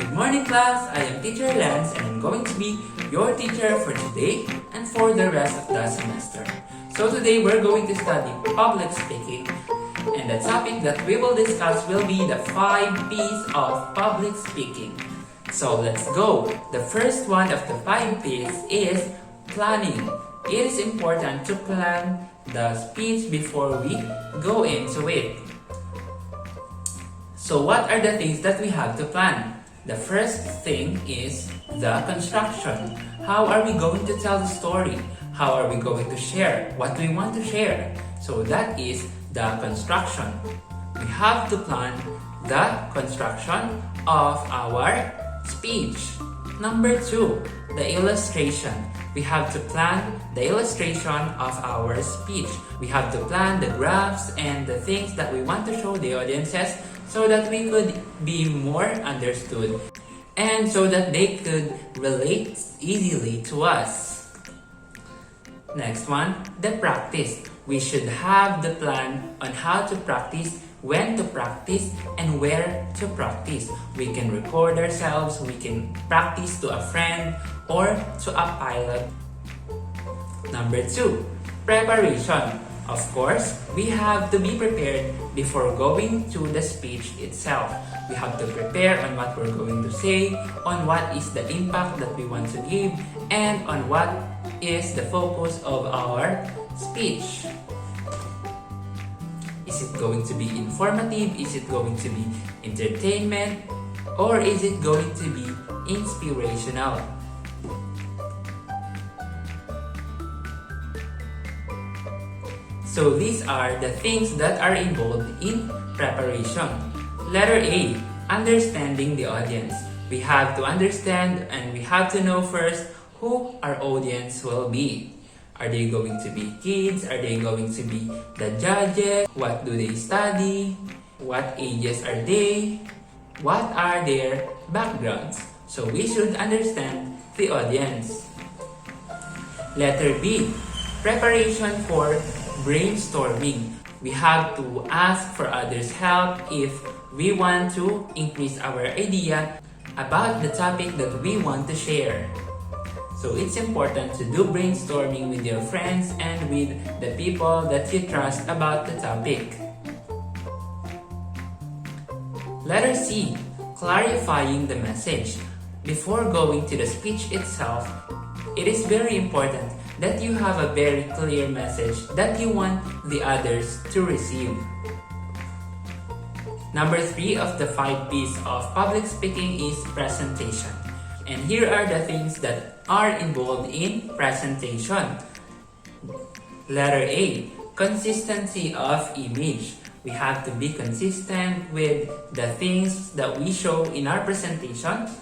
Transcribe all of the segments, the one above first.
Good morning class, I am Teacher Lance and I'm going to be your teacher for today and for the rest of the semester. So today we're going to study public speaking, and the topic that we will discuss will be the 5 P's of public speaking. So let's go. The first one of the 5 P's is planning. It is important to plan the speech before we go into it. So what are the things that we have to plan? The first thing is the construction. How are we going to tell the story? How are we going to share what we want to share? So that is the construction. We have to plan the construction of our speech. Number 2, the illustration. We have to plan the illustration of our speech. We have to plan the graphs and the things that we want to show the audiences so that we could be more understood and so that they could relate easily to us. Next one, the practice. We should have the plan on how to practice, when to practice, and where to practice. We can record ourselves, we can practice to a friend or to a pilot. Number 2, preparation. Of course, we have to be prepared before going to the speech itself. We have to prepare on what we're going to say, on what is the impact that we want to give, and on what is the focus of our speech. Is it going to be informative? Is it going to be entertainment? Or is it going to be inspirational? So these are the things that are involved in preparation. Letter A, understanding the audience. We have to understand and we have to know first who our audience will be. Are they going to be kids? Are they going to be the judges? What do they study? What ages are they? What are their backgrounds? So we should understand the audience. Letter B, preparation for brainstorming. We have to ask for others' help if we want to increase our idea about the topic that we want to share. So it's important to do brainstorming with your friends and with the people that you trust about the topic. Letter C, clarifying the message. Before going to the speech itself, it is very important that you have a very clear message that you want the others to receive. Number 3 of the 5 P's of public speaking is presentation. And here are the things that are involved in presentation. Letter A, consistency of image. We have to be consistent with the things that we show in our presentation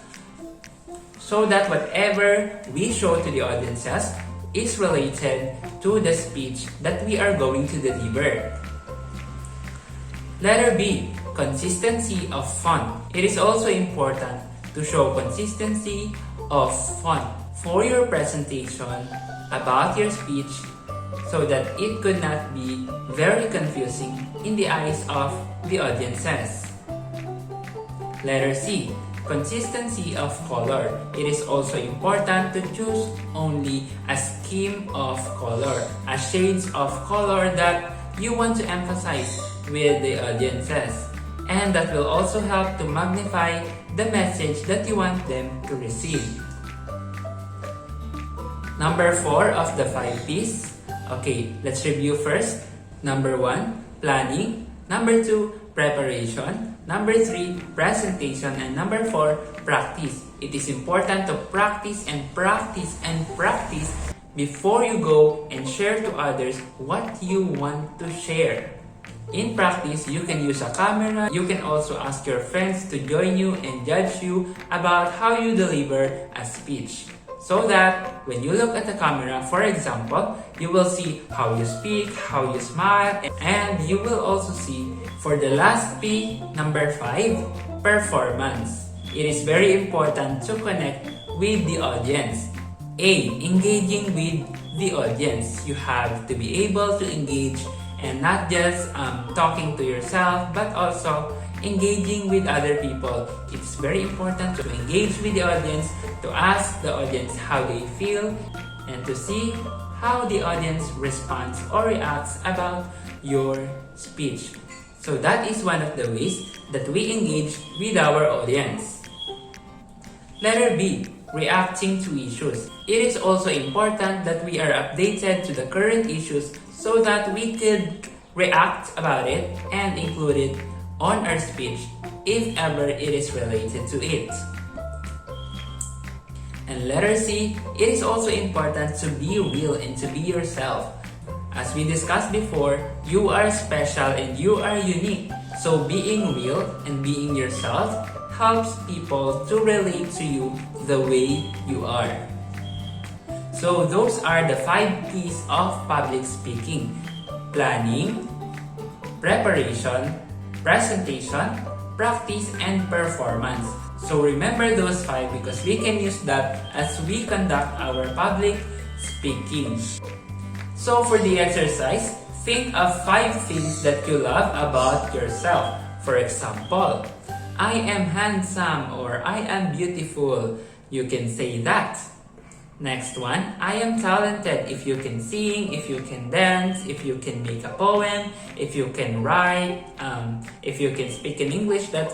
so that whatever we show to the audiences is related to the speech that we are going to deliver. Letter B, consistency of fun. It is also important to show consistency of fun for your presentation about your speech so that it could not be very confusing in the eyes of the audiences. Letter C, consistency of color. It is also important to choose only a scheme of color, a shades of color that you want to emphasize with the audiences, and that will also help to magnify the message that you want them to receive. Number 4 of the 5 P's. Okay, let's review first. Number 1, planning. Number 2, preparation. Number 3, presentation. And number 4, practice. It is important to practice and practice and practice before you go and share to others what you want to share. In practice, you can use a camera. You can also ask your friends to join you and judge you about how you deliver a speech. So that when you look at the camera, for example, you will see how you speak, how you smile, and you will also see for the last P, number 5, performance. It is very important to connect with the audience. A, engaging with the audience. You have to be able to engage and not just talking to yourself, but also engaging with other people. It's very important to engage with the audience, to ask the audience how they feel, and to see how the audience responds or reacts about your speech. So that is one of the ways that we engage with our audience. Letter B, reacting to issues. It is also important that we are updated to the current issues so that we could react about it and include it on our speech if ever it is related to it. And letter C, it is also important to be real and to be yourself. As we discussed before, you are special and you are unique. So being real and being yourself helps people to relate to you the way you are. So those are the 5 P's of public speaking: planning, preparation, presentation, practice, and performance. So remember those 5 because we can use that as we conduct our public speaking. So for the exercise, think of 5 things that you love about yourself. For example, I am handsome or I am beautiful. You can say that. Next one, I am talented. If you can sing, if you can dance, if you can make a poem, if you can write, if you can speak in English, I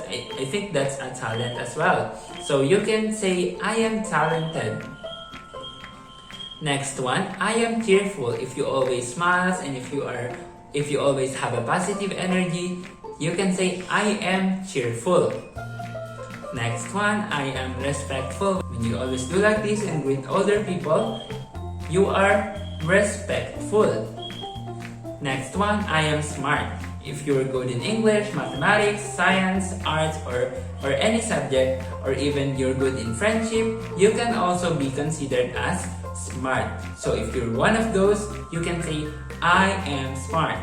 think that's a talent as well. So you can say, I am talented. Next one, I am cheerful. If you always smile and if you always have a positive energy, you can say, I am cheerful. Next one, I am respectful. When you always do like this and greet older people, you are respectful. Next one, I am smart. If you're good in English, mathematics, science, arts, or any subject, or even you're good in friendship, you can also be considered as smart. So if you're one of those, you can say, I am smart.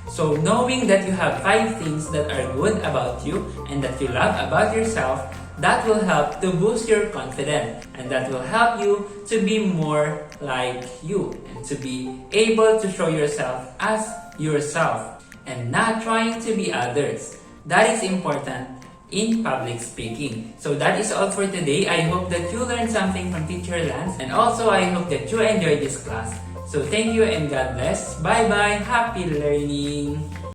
So knowing that you have 5 things that are good about you and that you love about yourself, that will help to boost your confidence and that will help you to be more like you and to be able to show yourself as yourself and not trying to be others. That is important in public speaking. So that is all for today. I hope that you learned something from Teacher Lance and also I hope that you enjoyed this class. So thank you and God bless. Bye-bye. Happy learning.